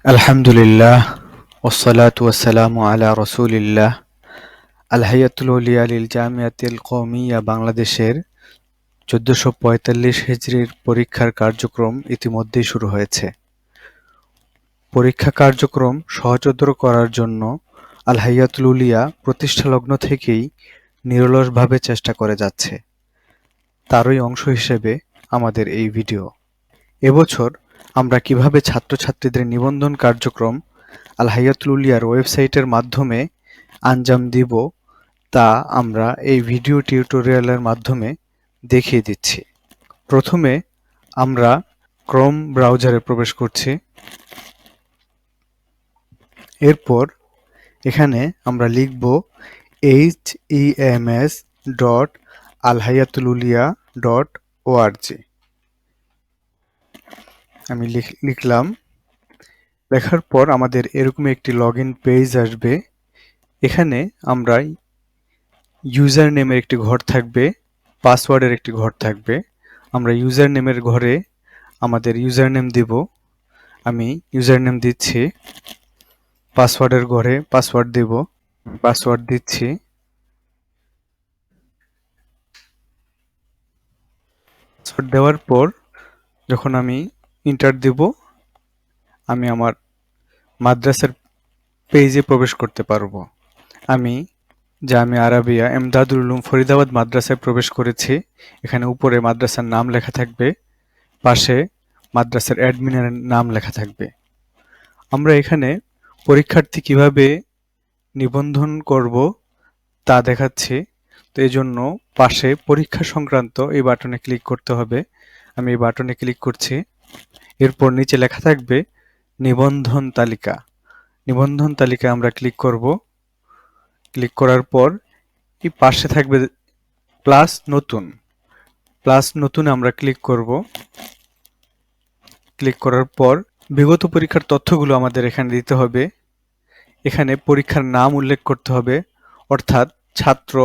আলহামদুলিল্লাহ ওয়াসসালাতু ওয়াসসালামু আলা রাসূলিল্লাহ আল হায়াতুল উলিয়া লিল জামিয়াতিল কওমিয়্যা বাংলাদেশের ১৪৪৫ হিজরির পরীক্ষার কার্যক্রম ইতিমধ্যেই শুরু হয়েছে। পরীক্ষা কার্যক্রম সহজতর করার জন্য আল হায়াতুল উলিয়া প্রতিষ্ঠালগ্ন থেকেই নিরলসভাবে চেষ্টা করে যাচ্ছে। তারই অংশ হিসেবে আমাদের এই ভিডিও। এবছর আমরা কিভাবে ছাত্রছাত্রীদের নিবন্ধন কার্যক্রম আল হায়াতুল উলিয়ার ওয়েবসাইটের মাধ্যমে আঞ্জাম দিব তা আমরা এই ভিডিও টিউটোরিয়ালের মাধ্যমে দেখিয়ে দিচ্ছি। প্রথমে আমরা ক্রোম ব্রাউজারে প্রবেশ করছি। এরপর এখানে আমরা লিখব hems.alhayatululia.org। আমি লিখলাম। লেখার পর আমাদের এরকম একটি লগইন পেজ আসবে। এখানে আমরা ইউজার নেমের একটি ঘর থাকবে, পাসওয়ার্ডের একটি ঘর থাকবে। আমরা ইউজার নেমের ঘরে আমাদের ইউজার নেম দিব। আমি ইউজার নেম দিচ্ছি। পাসওয়ার্ডের ঘরে পাসওয়ার্ড দেব। পাসওয়ার্ড দিচ্ছি। পাসওয়ার্ড দেওয়ার পর যখন আমি এন্টার দেব, আমি আমার মাদ্রাসার পেজে প্রবেশ করতে পারবো। আমি জামিয়া আরাবিয়া এমদাদুল উলুম ফরিদাবাদ মাদ্রাসায় প্রবেশ করেছি। এখানে উপরে মাদ্রাসার নাম লেখা থাকবে, পাশে মাদ্রাসার অ্যাডমিনের নাম লেখা থাকবে। আমরা এখানে পরীক্ষার্থী কিভাবে নিবন্ধন করব তা দেখাচ্ছি। তো এই জন্য পাশে পরীক্ষা সংক্রান্ত এই বাটনে ক্লিক করতে হবে। আমি এই বাটনে ক্লিক করছি। এরপর নিচে লেখা থাকবে নিবন্ধন তালিকা। নিবন্ধন তালিকায় আমরা ক্লিক করব। ক্লিক করার পর এই পাশে থাকবে প্লাস নতুন। প্লাস নতুন আমরা ক্লিক করব। ক্লিক করার পর বিগত পরীক্ষার তথ্যগুলো আমাদের এখানে দিতে হবে। এখানে পরীক্ষার নাম উল্লেখ করতে হবে, অর্থাৎ ছাত্র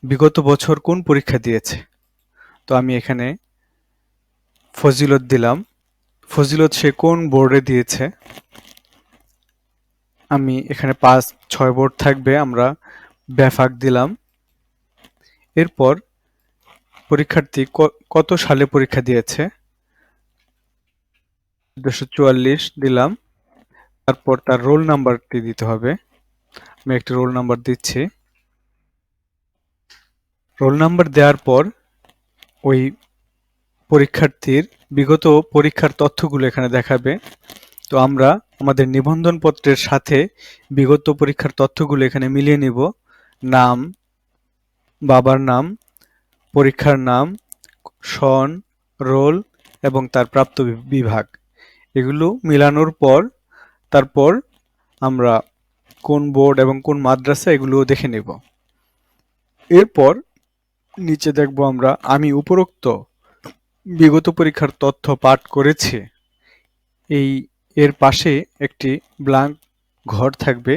বিগত বছর কোন পরীক্ষা দিয়েছে। তো আমি এখানে ফজিলত দিলাম। ফজিলত সে কোন বোর্ডে দিয়েছে। আমি এখানে ৫-৬ বোর্ড থাকবে, আমরা ব্যাফাক দিলাম। এরপর পরীক্ষার্থী কত সালে পরীক্ষা দিয়েছে, ১৪৪৪ দিলাম। তারপর তার রোল নাম্বারটি দিতে হবে। আমি একটি রোল নাম্বার দিচ্ছি। রোল নাম্বার দেওয়ার পর ওই পরীক্ষার্থীর বিগত পরীক্ষার তথ্যগুলো এখানে দেখাবে। তো আমরা আমাদের নিবন্ধন পত্রের সাথে বিগত পরীক্ষার তথ্যগুলো এখানে মিলিয়ে নিব। নাম, বাবার নাম, পরীক্ষার নাম, সন, রোল এবং তার প্রাপ্ত বিভাগ, এগুলো মিলানোর পর তারপর আমরা কোন বোর্ড এবং কোন মাদ্রাসা এগুলো দেখে নেব। এরপর নিচে দেখব আমরা আমি উপরোক্ত বিগত পরীক্ষার তথ্য পাঠ করেছি, এর পাশে একটি ব্ল্যাঙ্ক ঘর থাকবে।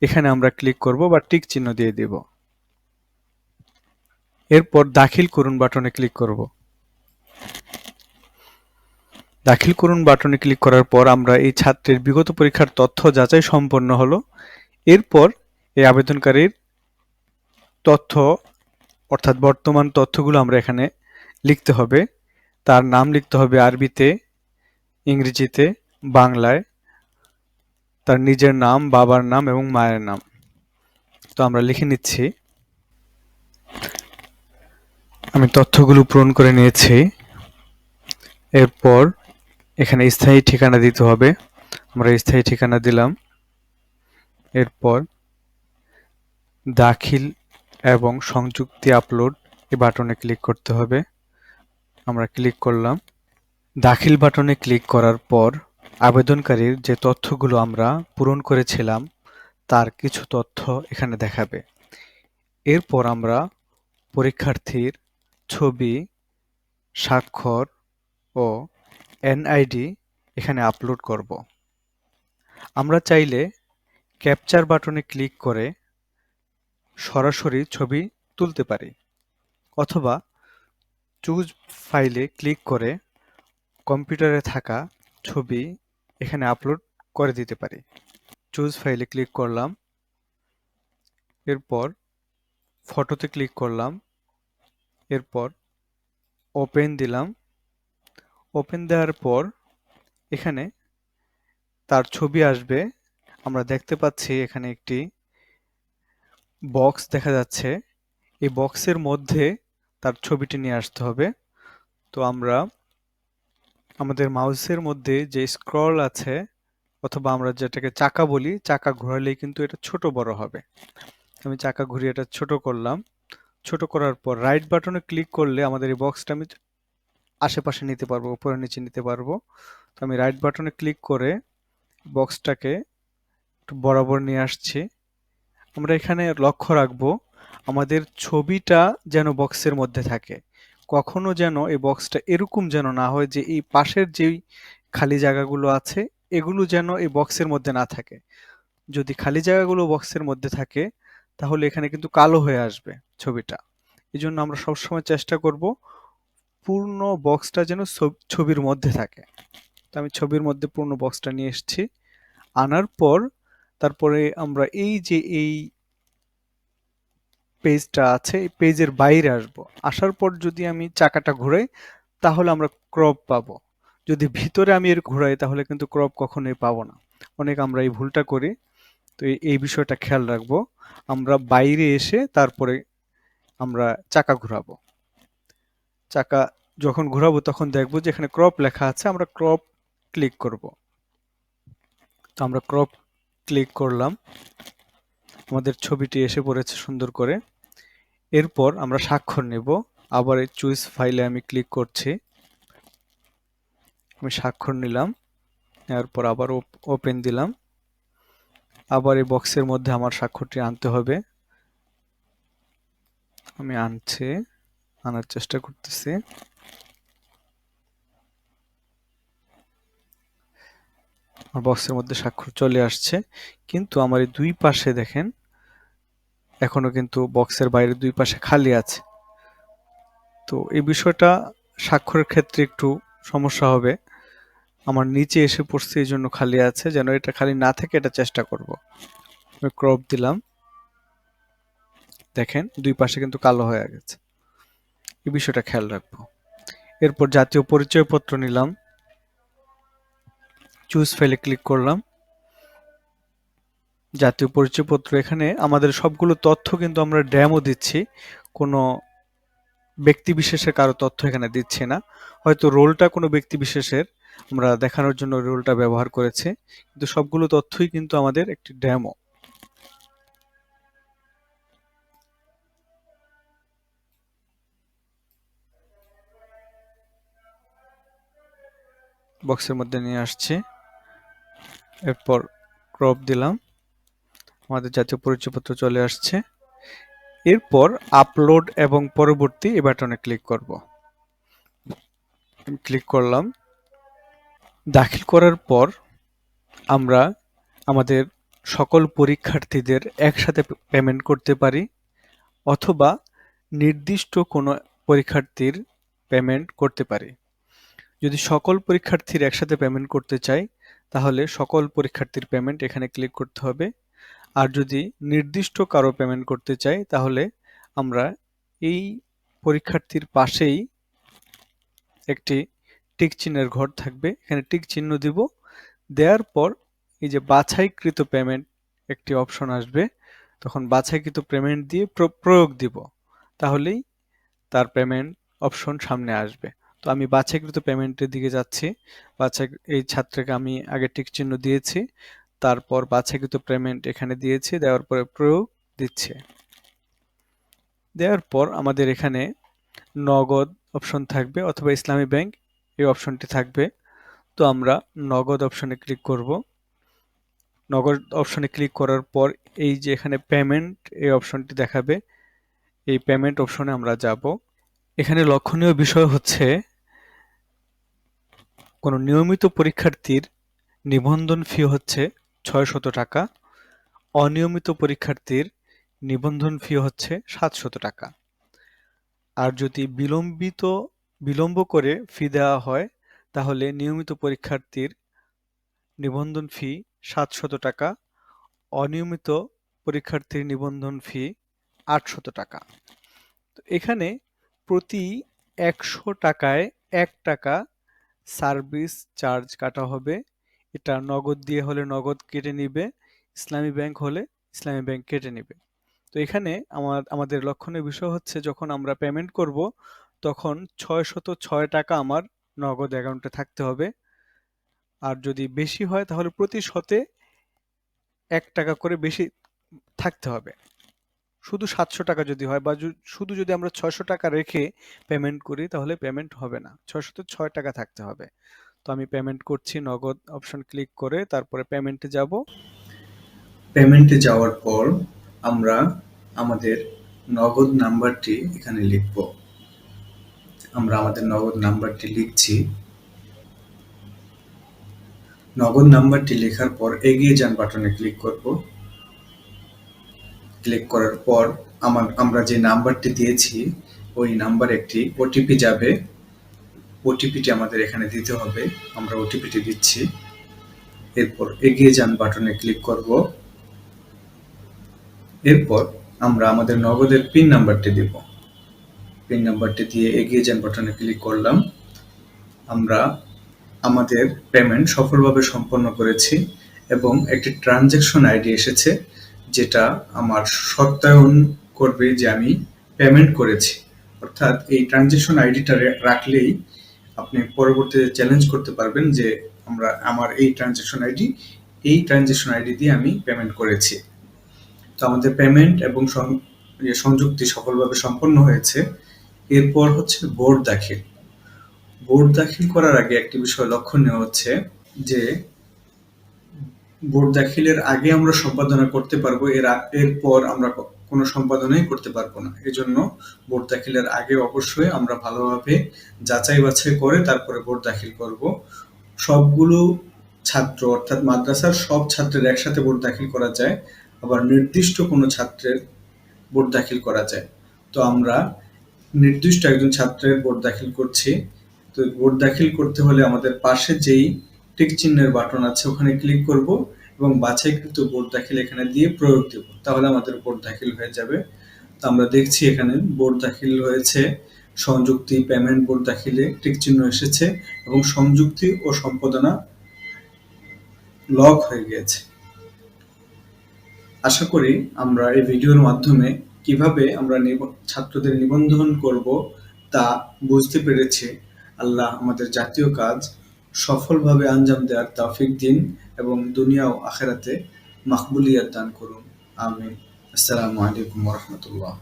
এখানে আমরা ক্লিক করব বা টিক চিহ্ন দিয়ে দেব। এরপর দাখিল করুন বাটনে ক্লিক করব। দাখিল করুন বাটনে ক্লিক করার পর আমরা এই ছাত্রের বিগত পরীক্ষার তথ্য যাচাই সম্পন্ন হলো। এরপর এই আবেদনকারীর তথ্য অর্থাৎ বর্তমান তথ্যগুলো আমরা এখানে লিখতে হবে। তার নাম লিখতে হবে আরবিতে, ইংরেজিতে, বাংলায়, তার নিজের নাম, বাবার নাম এবং মায়ের নাম। তো আমরা লিখে নিচ্ছি। আমি তথ্যগুলো পূরণ করে নিয়েছি। এরপর এখানে স্থায়ী ঠিকানা দিতে হবে। আমরা স্থায়ী ঠিকানা দিলাম। এরপর দাখিল এবং সংযুক্তি আপলোড এই বাটনে ক্লিক করতে হবে। আমরা ক্লিক করলাম। দাখিল বাটনে ক্লিক করার পর আবেদনকারীর যে তথ্যগুলো আমরা পূরণ করেছিলাম তার কিছু তথ্য এখানে দেখাবে। এরপর আমরা পরীক্ষার্থীর ছবি, স্বাক্ষর ও এনআইডি এখানে আপলোড করব। আমরা চাইলে ক্যাপচার বাটনে ক্লিক করে সরাসরি ছবি তুলতে পারি, অথবা চুজ ফাইলে ক্লিক করে কম্পিউটারে থাকা ছবি এখানে আপলোড করে দিতে পারি। চুজ ফাইলে ক্লিক করলাম, এরপর ফটোতে ক্লিক করলাম, এরপর ওপেন দিলাম। ওপেন দেওয়ার পর এখানে তার ছবি আসবে। আমরা দেখতে পাচ্ছি এখানে একটি বক্স দেখা যাচ্ছে। এই বক্সের মধ্যে তার ছবিটি নিয়ে আসতে হবে। তো আমরা আমাদের মাউসের মধ্যে যে স্ক্রল আছে, অথবা আমরা যেটাকে চাকা বলি, চাকা ঘোরালেই কিন্তু এটা ছোট বড় হবে। আমি চাকা ঘুরিয়ে এটা ছোট করলাম। ছোট করার পর রাইট বাটনে ক্লিক করলে আমাদের এই বক্সটা আমি আশেপাশে নিতে পারবো, উপরে নিচে নিতে পারবো। তো আমি রাইট বাটনে ক্লিক করে বক্সটাকে একটু বরাবর নিয়ে আসছি। আমরা এখানে লক্ষ্য রাখবো আমাদের ছবিটা যেন বক্সের মধ্যে থাকে। কখনো যেন এই বক্সটা এরকম যেন না হয় যে এই পাশের যেই খালি জায়গাগুলো আছে এগুলো যেন এই বক্সের মধ্যে না থাকে। যদি খালি জায়গাগুলো বক্সের মধ্যে থাকে তাহলে এখানে কিন্তু কালো হয়ে আসবে ছবিটা। এই জন্য আমরা সবসময় চেষ্টা করব পূর্ণ বক্সটা যেন ছবির মধ্যে থাকে। তো আমি ছবির মধ্যে পূর্ণ বক্সটা নিয়ে এসেছি। আনার পর তারপরে আমরা এই যে এই পেজটা আছে এই পেজের বাইরে আসব। আসার পর যদি আমি চাকাটা ঘুরাই তাহলে আমরা ক্রপ পাবো। যদি ভিতরে আমি এর ঘুরাই তাহলে কিন্তু ক্রপ কখনোই পাবো না। অনেক আমরা এই ভুলটা করি। তো এই বিষয়টা খেয়াল রাখবো। আমরা বাইরে এসে তারপরে আমরা চাকা ঘুরাবো। চাকা যখন ঘুরাবো তখন দেখবো যে এখানে ক্রপ লেখা আছে, আমরা ক্রপ ক্লিক করব। তো আমরা ক্রপ ক্লিক করলাম, আমাদের ছবিটি এসে পড়েছে সুন্দর করে। এরপর আমরা স্বাক্ষর নেব। আবার এই চুজ ফাইলে আমি ক্লিক করছি, আমি স্বাক্ষর নিলাম। এরপর আবার ওপেন দিলাম। আবার এই বক্সের মধ্যে আমার স্বাক্ষরটি আনতে হবে। আমি আনার চেষ্টা করতেছি। আমার বক্সের মধ্যে স্বাক্ষর চলে আসছে, কিন্তু আমার এই দুই পাশে দেখেন এখনো কিন্তু বক্সের বাইরে দুই পাশে খালি আছে। তো এই বিষয়টা স্বাক্ষরের ক্ষেত্রে একটু সমস্যা হবে। আমার নিচে এসে পড়ছে এই জন্য খালি আছে, যেন এটা খালি না থাকে এটা চেষ্টা করব। আমি ক্রপ দিলাম, দেখেন দুই পাশে কিন্তু কালো হয়ে গেছে। এই বিষয়টা খেয়াল রাখবো। এরপর জাতীয় পরিচয়পত্র নিলাম, চুজ ফাইলে ক্লিক করলাম। জাতীয় পরিচয়পত্র, এখানে আমাদের সবগুলো তথ্য কিন্তু আমরা ডেমো দিচ্ছি, কোনো ব্যক্তি বিশেষের কারো তথ্য এখানে দিচ্ছি না। হয়তো রোলটা কোনো ব্যক্তি বিশেষের, আমরা দেখানোর জন্য রোলটা ব্যবহার করেছি, কিন্তু সবগুলো তথ্যই কিন্তু আমাদের একটি ডেমো। বক্সের মধ্যে নিয়ে আসছি, এরপর ক্রপ দিলাম, আমাদের জাতীয় পরিচয়পত্র চলে আসছে। এরপর আপলোড এবং পরবর্তী এই বাটনে ক্লিক করব। ক্লিক করলাম। দাখিল করার পর আমরা আমাদের সকল পরীক্ষার্থীদের একসাথে পেমেন্ট করতে পারি, অথবা নির্দিষ্ট কোনো পরীক্ষার্থীর পেমেন্ট করতে পারি। যদি সকল পরীক্ষার্থীর একসাথে পেমেন্ট করতে চাই তাহলে সকল পরীক্ষার্থীর পেমেন্ট এখানে ক্লিক করতে হবে। আর যদি নির্দিষ্ট কারো পেমেন্ট করতে চাই তাহলে আমরা এই পরীক্ষার্থীর পাশেই একটি টিক চিহ্নের ঘর থাকবে, এখানে টিক চিহ্ন দিব। দেওয়ার পর এই যে বাছাইকৃত পেমেন্ট একটি অপশন আসবে, তখন বাছাইকৃত পেমেন্ট দিয়ে প্রয়োগ দিব, তাহলেই তার পেমেন্ট অপশন সামনে আসবে। তো আমি বাছাইকৃত পেমেন্টের দিকে যাচ্ছি। এই ছাত্রকে আমি আগে টিক চিহ্ন দিয়েছি, তারপর বাছাইকৃত পেমেন্ট এখানে দিয়েছি, দেওয়ার পরে প্রয়োগ দিচ্ছে। দেওয়ার পর আমাদের এখানে নগদ অপশন থাকবে অথবা ইসলামী ব্যাংক এই অপশনটি থাকবে। তো আমরা নগদ অপশনে ক্লিক করব। নগদ অপশনে ক্লিক করার পর এই যে এখানে পেমেন্ট এই অপশনটি দেখাবে, এই পেমেন্ট অপশনে আমরা যাব। এখানে লক্ষণীয় বিষয় হচ্ছে কোনো নিয়মিত পরীক্ষার্থীর নিবন্ধন ফি হচ্ছে ৬০০ টাকা, অনিয়মিত পরীক্ষার্থীর নিবন্ধন ফি হচ্ছে ৭০০ টাকা। আর যদি বিলম্ব করে ফি দেওয়া হয় তাহলে নিয়মিত পরীক্ষার্থীর নিবন্ধন ফি 700 টাকা, অনিয়মিত পরীক্ষার্থীর নিবন্ধন ফি 800 টাকা। তো এখানে প্রতি 100 টাকায় 1 টাকা সার্ভিস চার্জ কাটা হবে। এটা নগদ দিয়ে হলে নগদ কেটে নিবে, ইসলামী ব্যাংক হলে ইসলামী ব্যাংক কেটে নিবে। তো এখানে আমাদের লক্ষণীয় বিষয় হচ্ছে যখন আমরা পেমেন্ট করব তখন 606 টাকা আমার নগদ অ্যাকাউন্টে থাকতে হবে। আর যদি বেশি হয় তাহলে প্রতি শতে 1 টাকা করে বেশি থাকতে হবে। শুধু 700 টাকা যদি হয় বা শুধু যদি আমরা 600 টাকা রেখে পেমেন্ট করি তাহলে পেমেন্ট হবে না, 606 টাকা থাকতে হবে। তো আমি পেমেন্ট করছি, নগদ অপশন ক্লিক করে তারপরে পেমেন্টে যাব। পেমেন্টে যাওয়ার পর আমরা আমাদের নগদ নাম্বারটি এখানে লিখব। আমরা আমাদের নগদ নাম্বারটি লিখছি। নগদ নাম্বারটি লেখার পর এগিয়ে যান বাটনে ক্লিক করব। ক্লিক করার পর আমরা যে নাম্বারটি দিয়েছি ওই নাম্বারে একটি ওটিপি যাবে। ওটিপিটি আমাদের এখানে দিতে হবে। আমরা ওটিপিটি দিচ্ছি। এরপর এগিয়ে যান বাটনে ক্লিক করব। এরপর আমরা আমাদের নগদের পিন নাম্বারটি দিব। পিন নাম্বারটি দিয়ে এগিয়ে যান বাটনে ক্লিক করলাম। আমরা আমাদের পেমেন্ট সফলভাবে সম্পন্ন করেছি এবং একটি ট্রানজ্যাকশন আইডি এসেছে যেটা আমার সত্যায়ন করবে যে আমি পেমেন্ট করেছি। অর্থাৎ এই ট্রানজ্যাকশন আইডিটা রাখলেই আপনি পরবর্তীতে চ্যালেঞ্জ করতে পারবেন যে আমার এই ট্রানজ্যাকশন আইডি দিয়ে আমি পেমেন্ট করেছি। তো আমাদের পেমেন্ট এবং সংযুক্তি সফলভাবে সম্পন্ন হয়েছে। এরপর হচ্ছে বোর্ড দাখিল। বোর্ড দাখিল করার আগে একটি বিষয় লক্ষণীয় হচ্ছে যে বোর্ড দাখিলের আগে আমরা সম্পাদনা করতে পারবো, এরপর আমরা কোনো সম্পাদনাই করতে পারবো না। এজন্য বোর্ড দাখিলের আগে অবশ্যই আমরা ভালোভাবে যাচাই বাছাই করে তারপরে বোর্ড দাখিল করব। সবগুলো ছাত্র অর্থাৎ মাদ্রাসার সব ছাত্রের একসাথে বোর্ড দাখিল করা যায়, আবার নির্দিষ্ট কোনো ছাত্রের বোর্ড দাখিল করা যায়। তো আমরা নির্দিষ্ট একজন ছাত্রের বোর্ড দাখিল করছি। তো বোর্ড দাখিল করতে হলে আমাদের পাশে যেই টিক চিহ্নের বাটন আছে ওখানে ক্লিক করব এবং বাছাইকৃত বোর্ড দাখিল এখানে দিয়ে প্রয়োগ দেব, তাহলে আমাদের বোর্ড দাখিল হয়ে যাবে। তো আমরা দেখছি এখানে বোর্ড দাখিল হয়েছে, সংযুক্তি পেমেন্ট বোর্ড দাখিলে টিক চিহ্ন এসেছে এবং সংযুক্তি ও সম্পাদনা লক হয়ে গেছে। আশা করি আমরা এই ভিডিওর মাধ্যমে কিভাবে আমরা ছাত্রদের নিবন্ধন করব তা বুঝতে পেরেছি। আল্লাহ আমাদের জাতীয় কাজ সফলভাবে আঞ্জাম দেওয়ার তৌফিক দিন এবং দুনিয়া ও আখিরাতে মাকবুলিয়ত দান করুন। আমিন। আসসালামু আলাইকুম ওয়া রাহমাতুল্লাহ।